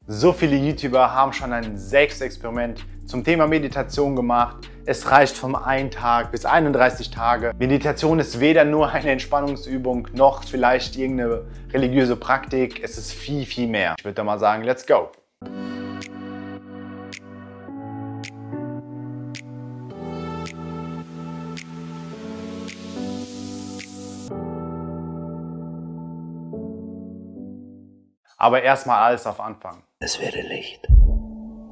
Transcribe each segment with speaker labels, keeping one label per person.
Speaker 1: So viele YouTuber haben schon ein Selbstexperiment zum Thema Meditation gemacht. Es reicht von 1 Tag bis 31 Tage. Meditation ist weder nur eine Entspannungsübung noch vielleicht irgendeine religiöse Praktik. Es ist viel, viel mehr. Ich würde mal sagen, let's go! Aber erstmal alles auf Anfang.
Speaker 2: Es werde Licht.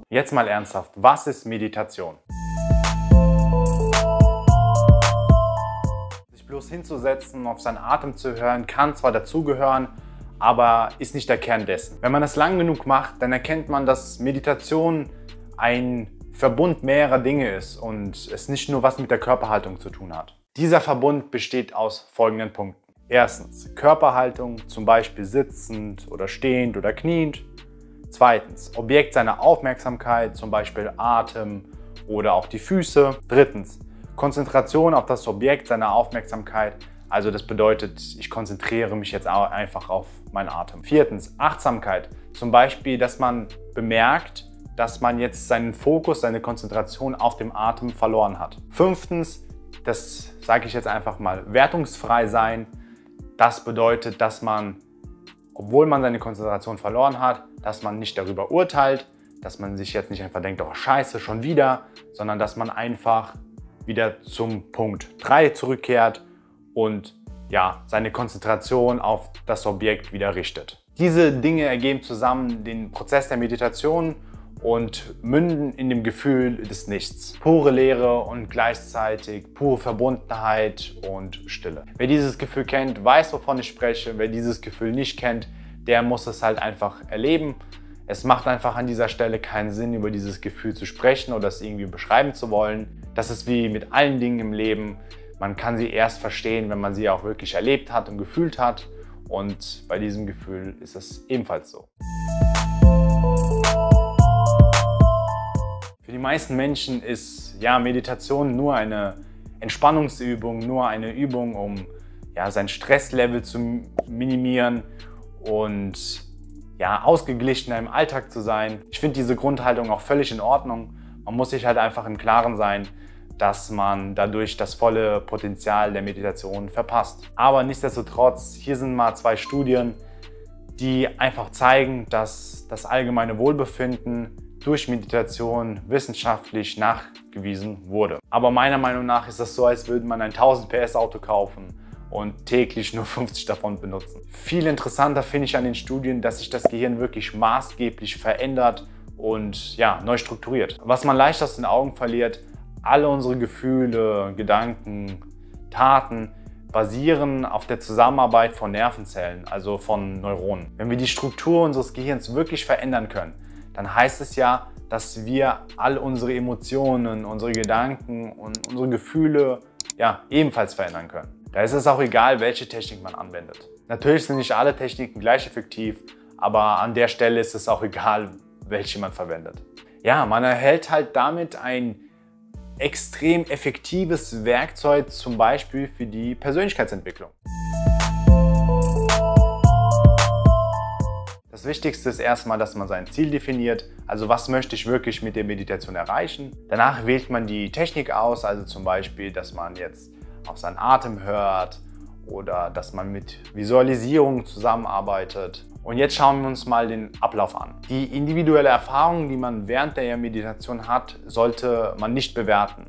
Speaker 1: Jetzt mal ernsthaft, was ist Meditation? Sich bloß hinzusetzen, auf seinen Atem zu hören, kann zwar dazugehören, aber ist nicht der Kern dessen. Wenn man es lang genug macht, dann erkennt man, dass Meditation ein Verbund mehrerer Dinge ist und es nicht nur was mit der Körperhaltung zu tun hat. Dieser Verbund besteht aus folgenden Punkten. Erstens, Körperhaltung, zum Beispiel sitzend oder stehend oder kniend. Zweitens, Objekt seiner Aufmerksamkeit, zum Beispiel Atem oder auch die Füße. Drittens, Konzentration auf das Objekt seiner Aufmerksamkeit. Also das bedeutet, ich konzentriere mich jetzt einfach auf meinen Atem. Viertens, Achtsamkeit. Zum Beispiel, dass man bemerkt, dass man jetzt seinen Fokus, seine Konzentration auf dem Atem verloren hat. Fünftens, das sage ich jetzt einfach mal, wertungsfrei sein. Das bedeutet, dass man, obwohl man seine Konzentration verloren hat, dass man nicht darüber urteilt, dass man sich jetzt nicht einfach denkt, oh Scheiße, schon wieder, sondern dass man einfach wieder zum Punkt 3 zurückkehrt und ja, seine Konzentration auf das Objekt wieder richtet. Diese Dinge ergeben zusammen den Prozess der Meditation und münden in dem Gefühl des Nichts. Pure Leere und gleichzeitig pure Verbundenheit und Stille. Wer dieses Gefühl kennt, weiß, wovon ich spreche. Wer dieses Gefühl nicht kennt, der muss es halt einfach erleben. Es macht einfach an dieser Stelle keinen Sinn, über dieses Gefühl zu sprechen oder es irgendwie beschreiben zu wollen. Das ist wie mit allen Dingen im Leben. Man kann sie erst verstehen, wenn man sie auch wirklich erlebt hat und gefühlt hat. Und bei diesem Gefühl ist es ebenfalls so. Für die meisten Menschen ist ja, Meditation nur eine Entspannungsübung, nur eine Übung, um ja, sein Stresslevel zu minimieren und ja, ausgeglichener im Alltag zu sein. Ich finde diese Grundhaltung auch völlig in Ordnung. Man muss sich halt einfach im Klaren sein, dass man dadurch das volle Potenzial der Meditation verpasst. Aber nichtsdestotrotz, hier sind mal 2 Studien, die einfach zeigen, dass das allgemeine Wohlbefinden durch Meditation wissenschaftlich nachgewiesen wurde. Aber meiner Meinung nach ist das so, als würde man ein 1000 PS Auto kaufen und täglich nur 50 davon benutzen. Viel interessanter finde ich an den Studien, dass sich das Gehirn wirklich maßgeblich verändert und ja, neu strukturiert. Was man leicht aus den Augen verliert, alle unsere Gefühle, Gedanken, Taten basieren auf der Zusammenarbeit von Nervenzellen, also von Neuronen. Wenn wir die Struktur unseres Gehirns wirklich verändern können, dann heißt es ja, dass wir all unsere Emotionen, unsere Gedanken und unsere Gefühle ja, ebenfalls verändern können. Da ist es auch egal, welche Technik man anwendet. Natürlich sind nicht alle Techniken gleich effektiv, aber an der Stelle ist es auch egal, welche man verwendet. Ja, man erhält halt damit ein extrem effektives Werkzeug, zum Beispiel für die Persönlichkeitsentwicklung. Das Wichtigste ist erstmal, dass man sein Ziel definiert, also was möchte ich wirklich mit der Meditation erreichen. Danach wählt man die Technik aus, also zum Beispiel, dass man jetzt auf seinen Atem hört oder dass man mit Visualisierung zusammenarbeitet. Und jetzt schauen wir uns mal den Ablauf an. Die individuelle Erfahrung, die man während der Meditation hat, sollte man nicht bewerten.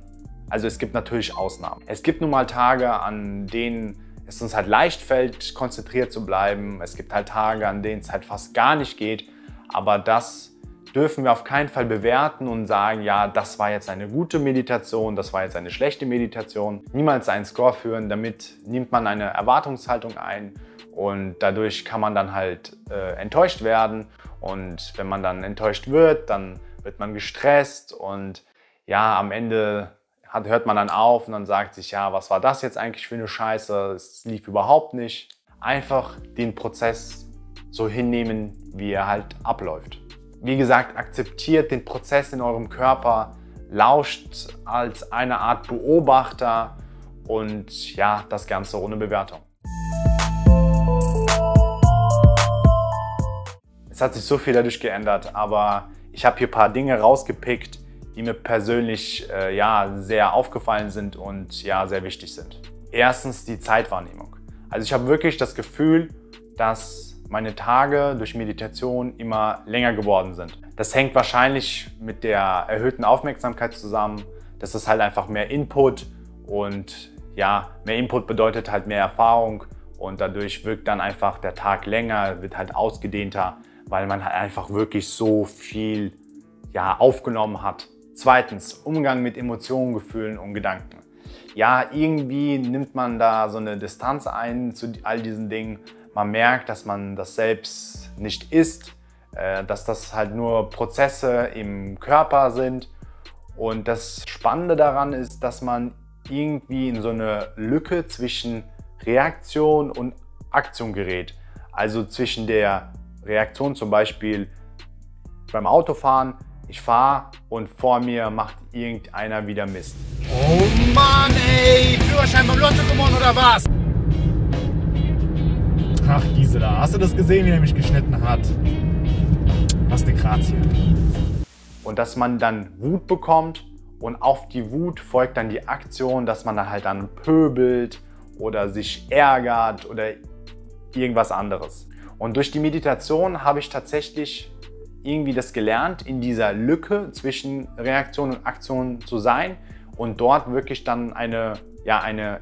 Speaker 1: Also es gibt natürlich Ausnahmen. Es gibt nun mal Tage, an denen es uns halt leicht fällt, konzentriert zu bleiben. Es gibt halt Tage, an denen es halt fast gar nicht geht. Aber das dürfen wir auf keinen Fall bewerten und sagen, ja, das war jetzt eine gute Meditation, das war jetzt eine schlechte Meditation. Niemals einen Score führen, damit nimmt man eine Erwartungshaltung ein und dadurch kann man dann halt enttäuscht werden. Und wenn man dann enttäuscht wird, dann wird man gestresst und ja, am Ende hört man dann auf und dann sagt sich, ja, was war das jetzt eigentlich für eine Scheiße, es lief überhaupt nicht. Einfach den Prozess so hinnehmen, wie er halt abläuft. Wie gesagt, akzeptiert den Prozess in eurem Körper, lauscht als eine Art Beobachter und ja, das Ganze ohne Bewertung. Es hat sich so viel dadurch geändert, aber ich habe hier ein paar Dinge rausgepickt, die mir persönlich sehr aufgefallen sind und sehr wichtig sind. Erstens die Zeitwahrnehmung. Also ich habe wirklich das Gefühl, dass meine Tage durch Meditation immer länger geworden sind. Das hängt wahrscheinlich mit der erhöhten Aufmerksamkeit zusammen. Das ist halt einfach mehr Input und mehr Input bedeutet halt mehr Erfahrung und dadurch wirkt dann einfach der Tag länger, wird halt ausgedehnter, weil man halt einfach wirklich so viel aufgenommen hat. Zweitens, Umgang mit Emotionen, Gefühlen und Gedanken. Ja, irgendwie nimmt man da so eine Distanz ein zu all diesen Dingen. Man merkt, dass man das selbst nicht ist, dass das halt nur Prozesse im Körper sind. Und das Spannende daran ist, dass man irgendwie in so eine Lücke zwischen Reaktion und Aktion gerät. Also zwischen der Reaktion zum Beispiel beim Autofahren, ich fahre und vor mir macht irgendeiner wieder Mist.
Speaker 2: Oh Mann ey, Führerschein beim Lotto gewonnen oder was? Ach Gisela, hast du das gesehen, wie er mich geschnitten hat? Was eine Grazie.
Speaker 1: Und dass man dann Wut bekommt und auf die Wut folgt dann die Aktion, dass man dann pöbelt oder sich ärgert oder irgendwas anderes. Und durch die Meditation habe ich tatsächlich irgendwie das gelernt, in dieser Lücke zwischen Reaktion und Aktion zu sein und dort wirklich dann eine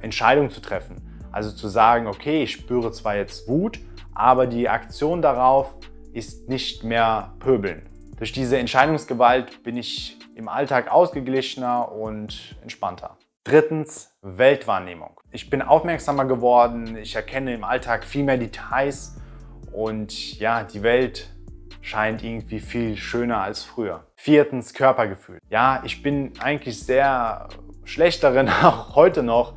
Speaker 1: Entscheidung zu treffen. Also zu sagen, okay, ich spüre zwar jetzt Wut, aber die Aktion darauf ist nicht mehr pöbeln. Durch diese Entscheidungsgewalt bin ich im Alltag ausgeglichener und entspannter. Drittens, Weltwahrnehmung. Ich bin aufmerksamer geworden, ich erkenne im Alltag viel mehr Details und die Welt scheint irgendwie viel schöner als früher. Viertens, Körpergefühl. Ja, ich bin eigentlich sehr schlecht darin, auch heute noch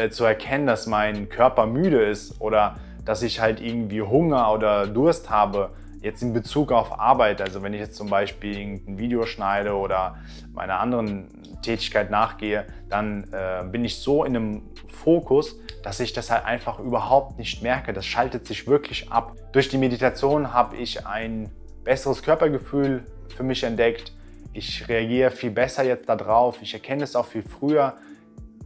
Speaker 1: zu erkennen, dass mein Körper müde ist oder dass ich halt irgendwie Hunger oder Durst habe. Jetzt in Bezug auf Arbeit, also wenn ich jetzt zum Beispiel ein Video schneide oder meiner anderen Tätigkeit nachgehe, dann bin ich so in einem Fokus, dass ich das halt einfach überhaupt nicht merke. Das schaltet sich wirklich ab. Durch die Meditation habe ich ein besseres Körpergefühl für mich entdeckt. Ich reagiere viel besser jetzt darauf. Ich erkenne es auch viel früher.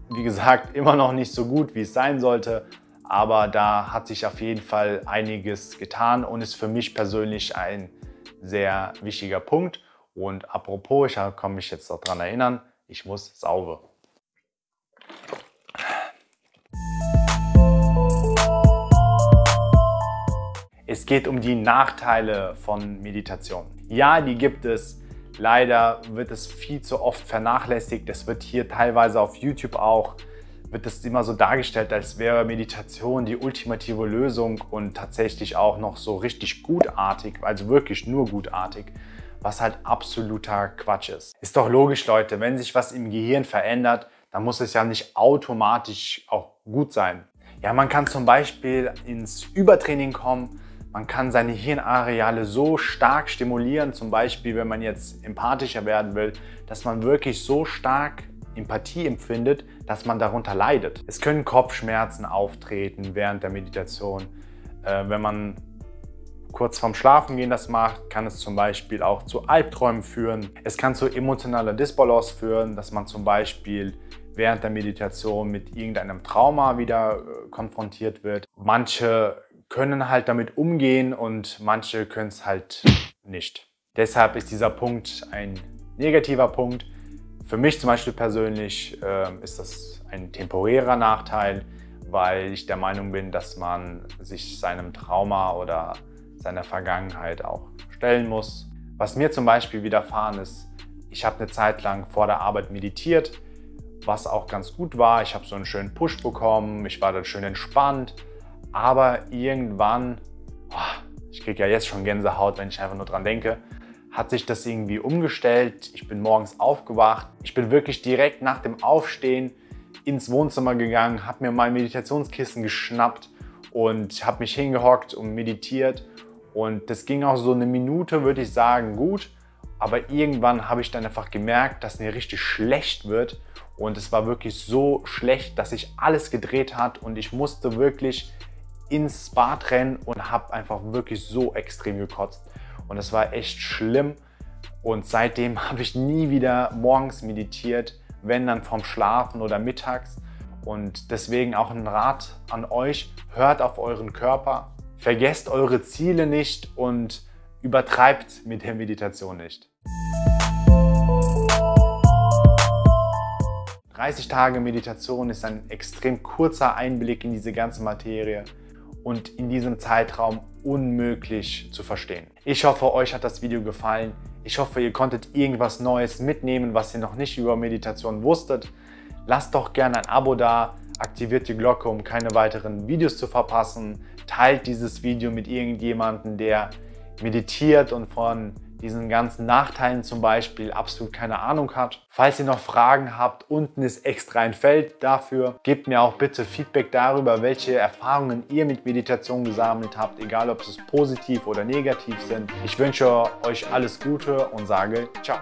Speaker 1: Wie gesagt, immer noch nicht so gut, wie es sein sollte. Aber da hat sich auf jeden Fall einiges getan und ist für mich persönlich ein sehr wichtiger Punkt. Und apropos, ich kann mich jetzt noch daran erinnern, ich muss sauber. Es geht um die Nachteile von Meditation. Ja, die gibt es. Leider wird es viel zu oft vernachlässigt. Es wird hier teilweise auf YouTube auch wird es immer so dargestellt, als wäre Meditation die ultimative Lösung und tatsächlich auch noch so richtig gutartig, also wirklich nur gutartig, was halt absoluter Quatsch ist. Ist doch logisch, Leute, wenn sich was im Gehirn verändert, dann muss es ja nicht automatisch auch gut sein. Ja, man kann zum Beispiel ins Übertraining kommen, man kann seine Hirnareale so stark stimulieren, zum Beispiel wenn man jetzt empathischer werden will, dass man wirklich so stark Empathie empfindet, dass man darunter leidet. Es können Kopfschmerzen auftreten während der Meditation. Wenn man kurz vorm Schlafengehen das macht, kann es zum Beispiel auch zu Albträumen führen. Es kann zu emotionaler Disbalance führen, dass man zum Beispiel während der Meditation mit irgendeinem Trauma wieder konfrontiert wird. Manche können halt damit umgehen und manche können es halt nicht. Deshalb ist dieser Punkt ein negativer Punkt. Für mich zum Beispiel persönlich ist das ein temporärer Nachteil, weil ich der Meinung bin, dass man sich seinem Trauma oder seiner Vergangenheit auch stellen muss. Was mir zum Beispiel widerfahren ist, ich habe eine Zeit lang vor der Arbeit meditiert, was auch ganz gut war. Ich habe so einen schönen Push bekommen, ich war dann schön entspannt, aber irgendwann, ich kriege ja jetzt schon Gänsehaut, wenn ich einfach nur dran denke, hat sich das irgendwie umgestellt. Ich bin morgens aufgewacht. Ich bin wirklich direkt nach dem Aufstehen ins Wohnzimmer gegangen, habe mir mein Meditationskissen geschnappt und habe mich hingehockt und meditiert. Und das ging auch so eine Minute, würde ich sagen, gut. Aber irgendwann habe ich dann einfach gemerkt, dass mir richtig schlecht wird. Und es war wirklich so schlecht, dass sich alles gedreht hat und ich musste wirklich ins Bad rennen und habe einfach wirklich so extrem gekotzt. und es war echt schlimm. Und seitdem habe ich nie wieder morgens meditiert, wenn dann vorm Schlafen oder mittags. Und deswegen auch ein Rat an euch, hört auf euren Körper, vergesst eure Ziele nicht und übertreibt mit der Meditation nicht. 30 Tage Meditation ist ein extrem kurzer Einblick in diese ganze Materie und in diesem Zeitraum unmöglich zu verstehen. Ich hoffe, euch hat das Video gefallen. Ich hoffe, ihr konntet irgendwas Neues mitnehmen, was ihr noch nicht über Meditation wusstet. Lasst doch gerne ein Abo da, aktiviert die Glocke, um keine weiteren Videos zu verpassen. Teilt dieses Video mit irgendjemandem, der meditiert und von diesen ganzen Nachteilen zum Beispiel absolut keine Ahnung hat. Falls ihr noch Fragen habt, unten ist extra ein Feld dafür. Gebt mir auch bitte Feedback darüber, welche Erfahrungen ihr mit Meditation gesammelt habt, egal ob es positiv oder negativ sind. Ich wünsche euch alles Gute und sage ciao.